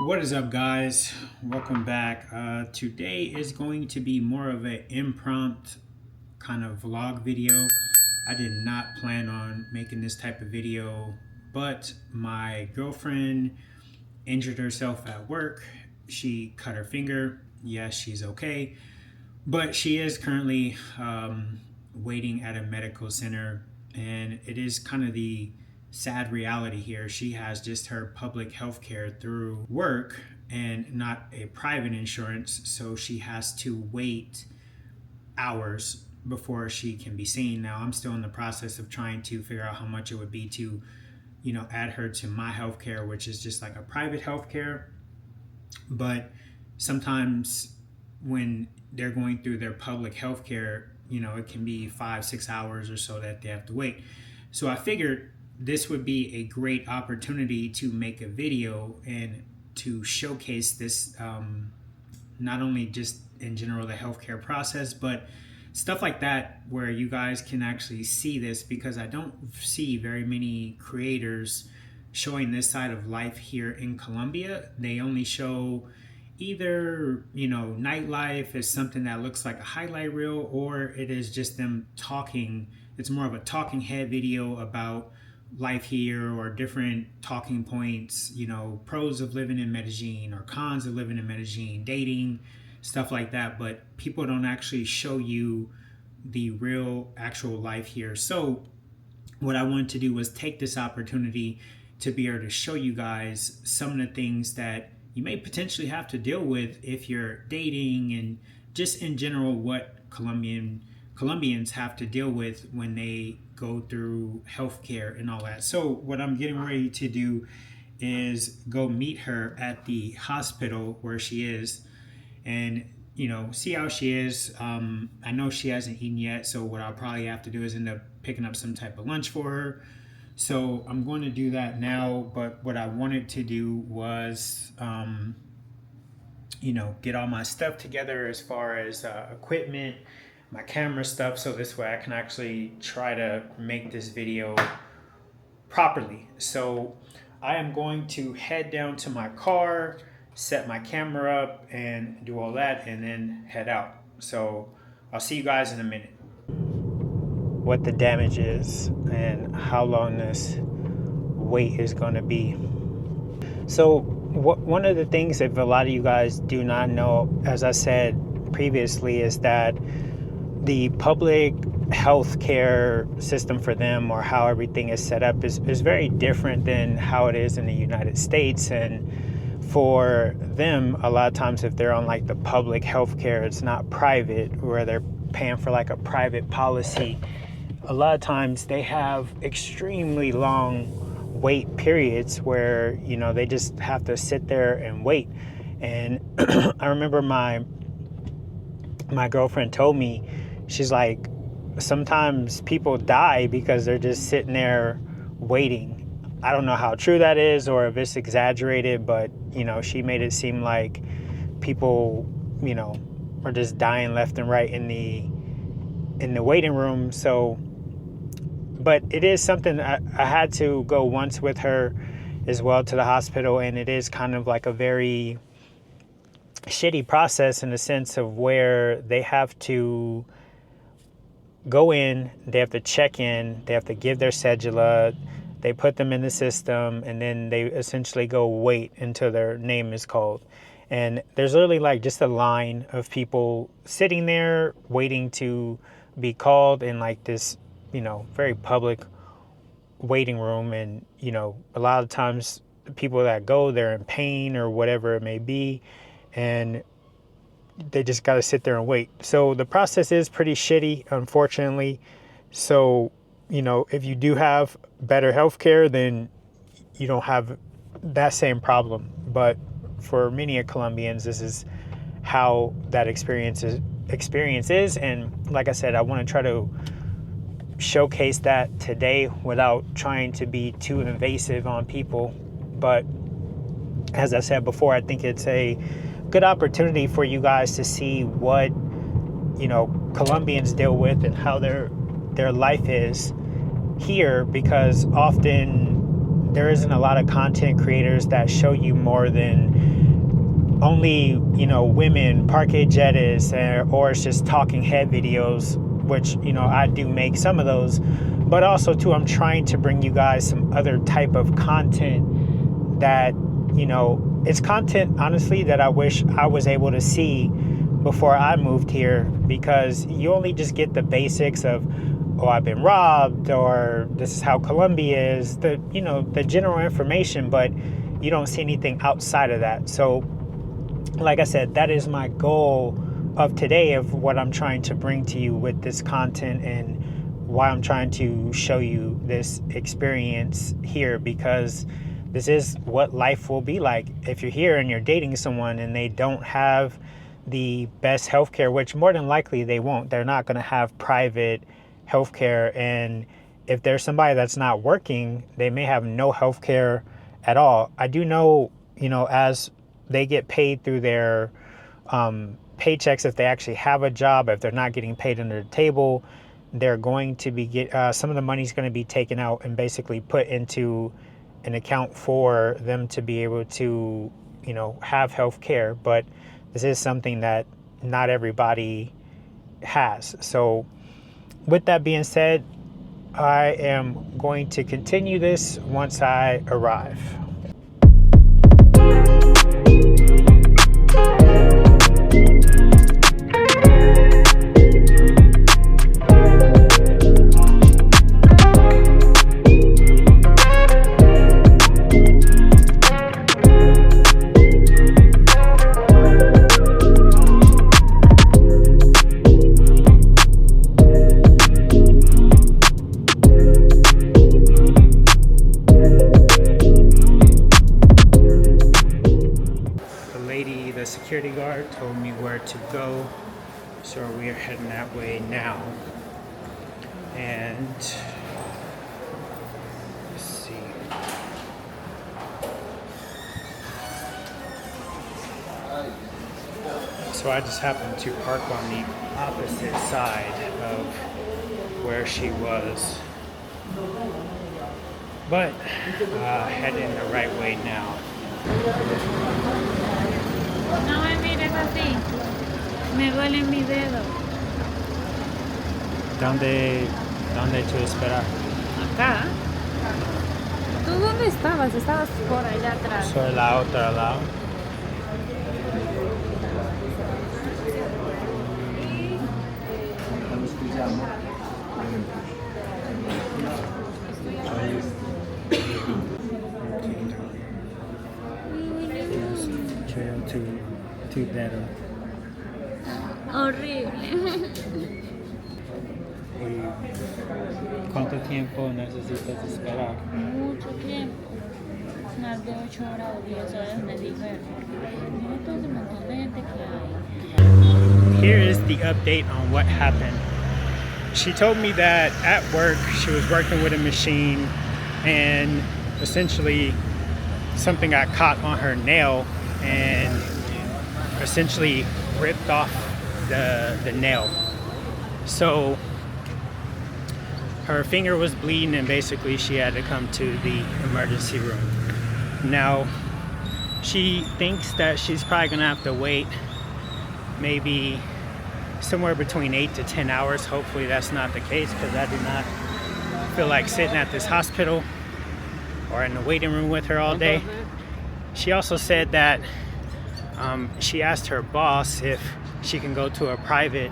What is up, guys? Welcome back. Today is going to be more of an impromptu kind of vlog video. I did not plan on making this type of video, but my girlfriend injured herself at work. She cut her finger. Yes, she's okay, but she is currently waiting at a medical center, and it is kind of the sad reality here. She has just her public health care through work and not a private insurance, so she has to wait hours before she can be seen. Now, I'm still in the process of trying to figure out how much it would be to, add her to my health care, which is just like a private health care. But sometimes when they're going through their public health care, it can be 5-6 hours or so that they have to wait. So I figured this would be a great opportunity to make a video and to showcase this, not only just in general the healthcare process, but stuff like that where you guys can actually see this, because I don't see very many creators showing this side of life here in Colombia. They only show either, nightlife is something that looks like a highlight reel, or it is just them talking. It's more of a talking head video about life here, or different talking points, pros of living in Medellin or cons of living in Medellin, dating, stuff like that. But people don't actually show you the real actual life here. So what I wanted to do was take this opportunity to be able to show you guys some of the things that you may potentially have to deal with if you're dating, and just in general what Colombians have to deal with when they go through healthcare and all that. So what I'm getting ready to do is go meet her at the hospital where she is, and see how she is. I know she hasn't eaten yet, so what I'll probably have to do is end up picking up some type of lunch for her. So I'm going to do that now. But what I wanted to do was get all my stuff together as far as equipment, my camera stuff, so this way I can actually try to make this video properly. So I am going to head down to my car, set my camera up, and do all that, and then head out. So I'll see you guys in a minute. What the damage is and how long this wait is going to be. So one of the things that a lot of you guys do not know, as I said previously, is that the public health care system for them, or how everything is set up, is very different than how it is in the United States. And for them, a lot of times if they're on like the public health care, it's not private, where they're paying for like a private policy. A lot of times they have extremely long wait periods where, they just have to sit there and wait. And I remember my girlfriend told me, she's like, sometimes people die because they're just sitting there waiting. I don't know how true that is, or if it's exaggerated, but she made it seem like people, are just dying left and right in the waiting room. So, but it is something I had to go once with her as well to the hospital, and it is kind of like a very shitty process in the sense of where they have to go in, they have to check in, they have to give their cedula, they put them in the system, and then they essentially go wait until their name is called. And there's literally like just a line of people sitting there waiting to be called in like this, very public waiting room. And, a lot of times the people that go, they're in pain or whatever it may be, and they just got to sit there and wait. So the process is pretty shitty, unfortunately. So, if you do have better healthcare, then you don't have that same problem. But for many Colombians, this is how that experience is. And like I said, I want to try to showcase that today without trying to be too invasive on people. But as I said before, I think it's a good opportunity for you guys to see what Colombians deal with and how their life is here, because often there isn't a lot of content creators that show you more than only, women, parque jettas, or it's just talking head videos, which, I do make some of those. But also, too, I'm trying to bring you guys some other type of content that, it's content, honestly, that I wish I was able to see before I moved here, because you only just get the basics of, oh, I've been robbed, or this is how Colombia is, the general information, but you don't see anything outside of that. So, like I said, that is my goal of today, of what I'm trying to bring to you with this content, and why I'm trying to show you this experience here, because this is what life will be like if you're here and you're dating someone and they don't have the best healthcare, which more than likely they won't. They're not going to have private healthcare, and if there's somebody that's not working, they may have no healthcare at all. I do know, as they get paid through their paychecks, if they actually have a job, if they're not getting paid under the table, they're going to be some of the money's going to be taken out and basically put into an account for them to be able to, have health care. But this is something that not everybody has. So with that being said, I am going to continue this once I arrive. The security guard told me where to go, so we are heading that way now. And let's see. So I just happened to park on the opposite side of where she was, but heading the right way now. No me mires así, me duelen mis dedos. ¿Dónde tú esperas? Acá. ¿Tú dónde estabas? Estabas por allá atrás. Sobre la otra lado. To better. Horrible. ¿Cuánto tiempo necesitas esperar? Mucho tiempo. Más de 8 horas o 10 horas me dijeron. Mira todo el montón de gente que hay. Here is the update on what happened. She told me that at work she was working with a machine, and essentially something got caught on her nail and essentially ripped off the nail. So her finger was bleeding, and basically she had to come to the emergency room. Now she thinks that she's probably gonna have to wait maybe somewhere between 8 to 10 hours. Hopefully that's not the case, because I do not feel like sitting at this hospital or in the waiting room with her all day. She also said that she asked her boss if she can go to a private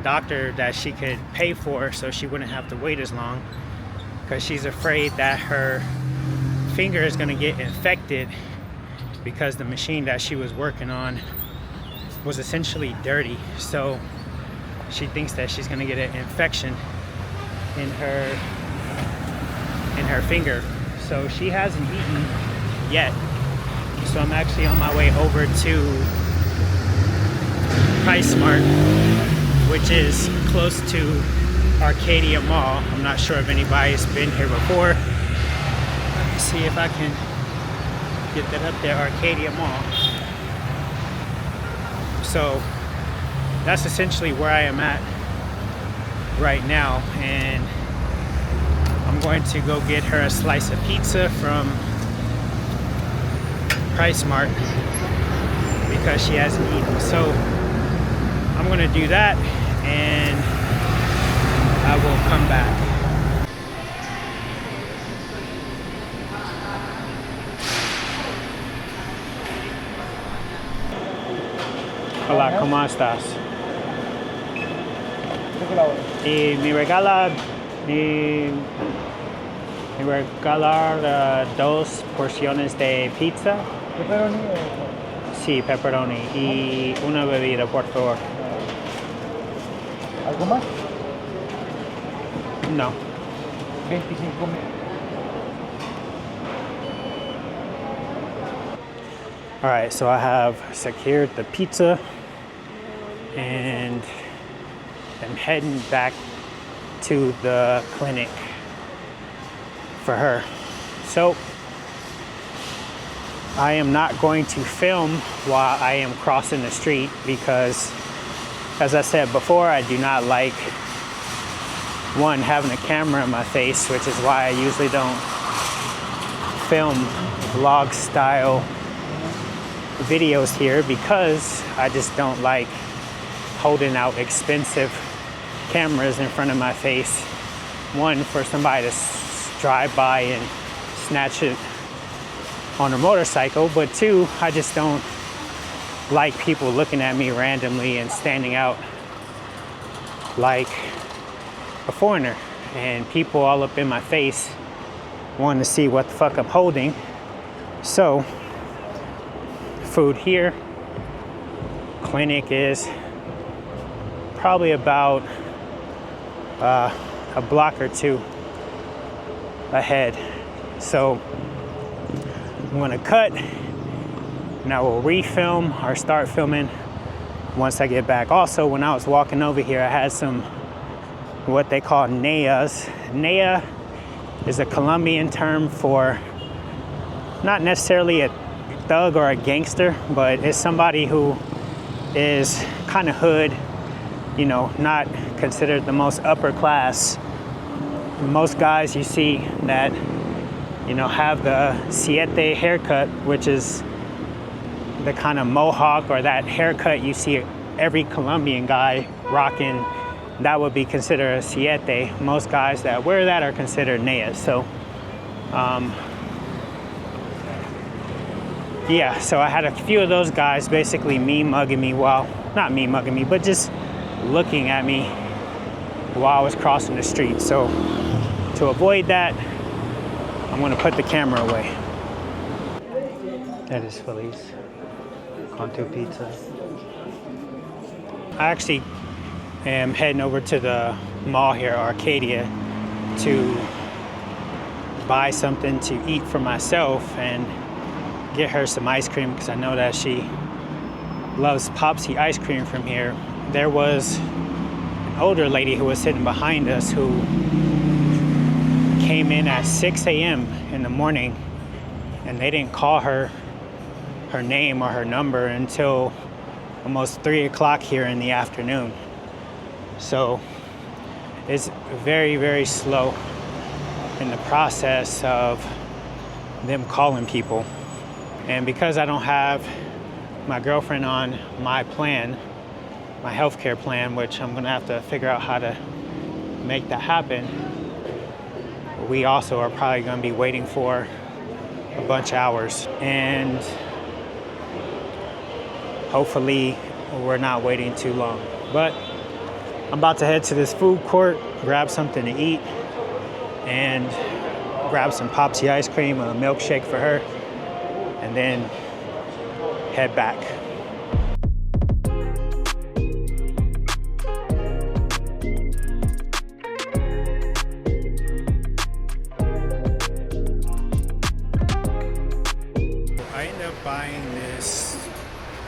doctor that she could pay for, so she wouldn't have to wait as long, because she's afraid that her finger is going to get infected, because the machine that she was working on was essentially dirty. So she thinks that she's going to get an infection in her finger. So she hasn't eaten yet. So I'm actually on my way over to PriceSmart, which is close to Arcadia Mall. I'm not sure if anybody's been here before. Let me see if I can get that up there, Arcadia Mall. So that's essentially where I am at right now, and I'm going to go get her a slice of pizza from PriceSmart because she hasn't eaten. So I'm going to do that and I will come back. Hola, ¿cómo estás? Y me regala dos porciones de pizza. ¿Pepperoni o...? Sí, pepperoni. Y una bebida, por favor. ¿Algo más? No. 25 mil. All right, so I have secured the pizza and I'm heading back to the clinic for her. So I am not going to film while I am crossing the street because, as I said before, I do not like, one, having a camera in my face, which is why I usually don't film vlog style videos here, because I just don't like holding out expensive cameras in front of my face. One, for somebody to drive by and snatch it on a motorcycle, but two, I just don't like people looking at me randomly and standing out like a foreigner and people all up in my face wanting to see what the fuck I'm holding. So food here, clinic is probably about a block or two ahead. So I'm gonna cut and I will refilm or start filming once I get back. Also, when I was walking over here, I had some what they call nayas. Naya is a Colombian term for not necessarily a thug or a gangster, but it's somebody who is kind of hood, you know, not considered the most upper class. Most guys you see that, you know, have the siete haircut, which is the kind of mohawk or that haircut you see every Colombian guy rocking, that would be considered a siete. Most guys that wear that are considered nayas. So yeah, so I had a few of those guys basically mugging me while, not mugging me, but just looking at me while I was crossing the street. So to avoid that, I'm gonna put the camera away. That is Feliz. Con tu pizza. I actually am heading over to the mall here, Arcadia, to buy something to eat for myself and get her some ice cream because I know that she loves Popsy ice cream from here. There was an older lady who was sitting behind us who came in at 6 a.m. in the morning and they didn't call her name or her number until almost 3 o'clock here in the afternoon. So it's very, very slow in the process of them calling people. And because I don't have my girlfriend on my plan, my healthcare plan, which I'm gonna have to figure out how to make that happen, we also are probably gonna be waiting for a bunch of hours. And hopefully we're not waiting too long. But I'm about to head to this food court, grab something to eat, and grab some Popsy ice cream, a milkshake for her, and then head back. I ended up buying this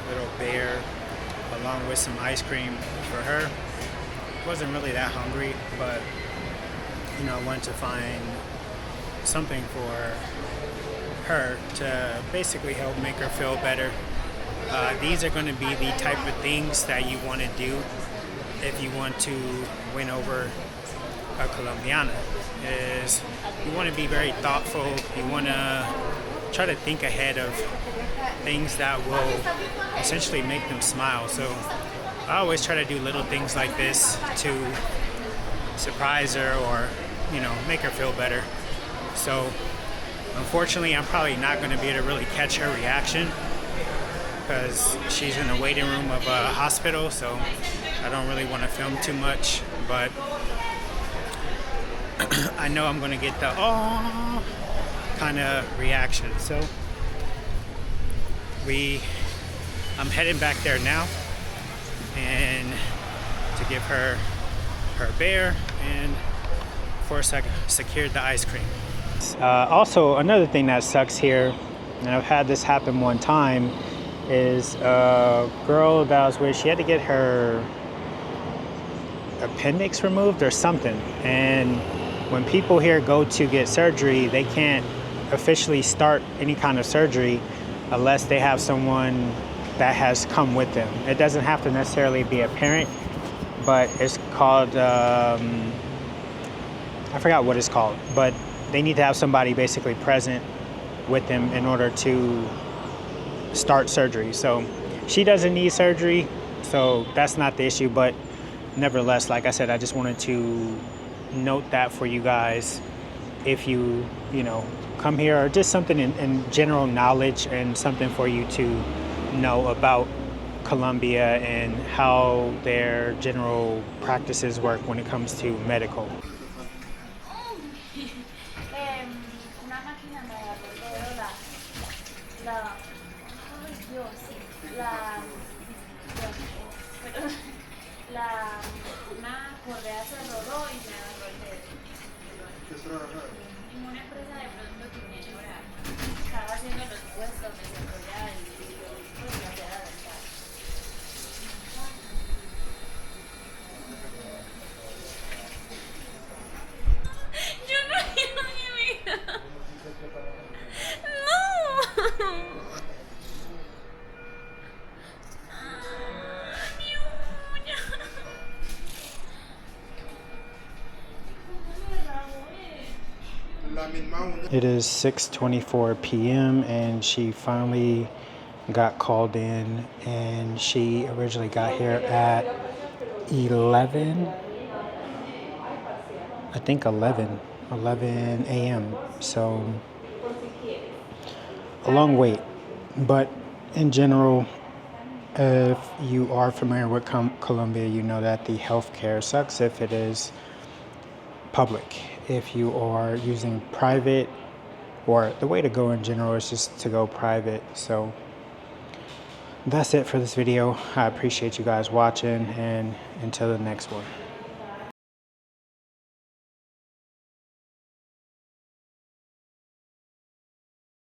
little bear along with some ice cream for her. Wasn't really that hungry, but you know, I wanted to find something for her to basically help make her feel better. These are going to be the type of things that you want to do if you want to win over a Colombiana. is you want to be very thoughtful. You want to try to think ahead of things that will essentially make them smile. So I always try to do little things like this to surprise her or, you know, make her feel better. So unfortunately, I'm probably not going to be able to really catch her reaction because she's in the waiting room of a hospital, so I don't really want to film too much, but I know I'm going to get the oh kind of reaction. So I'm heading back there now and to give her her bear, and of course I secured the ice cream. Also, another thing that sucks here, and I've had this happen one time, is a girl that I was with, she had to get her appendix removed or something, and when people here go to get surgery, they can't officially start any kind of surgery unless they have someone that has come with them. It doesn't have to necessarily be a parent, but it's called, I forgot what it's called, but they need to have somebody basically present with them in order to start surgery. So she doesn't need surgery, so that's not the issue, but nevertheless, like I said, I just wanted to note that for you guys. If you know, come here, or just something in general knowledge and something for you to know about Colombia and how their general practices work when it comes to medical. Una máquina me rodó una correa se rodó y me agarró el dedo. En una empresa de pronto que me llora. Estaba haciendo los puestos, me sacó ya y pues me hacía la verdad. Yo no quiero mi vida. No. It is 6:24 p.m. and she finally got called in, and she originally got here at 11 a.m. So a long wait, but in general, if you are familiar with Colombia, you know that the healthcare sucks if it is public. If you are using private, or the way to go in general is just to go private. So that's it for this video. I appreciate you guys watching, and until the next one.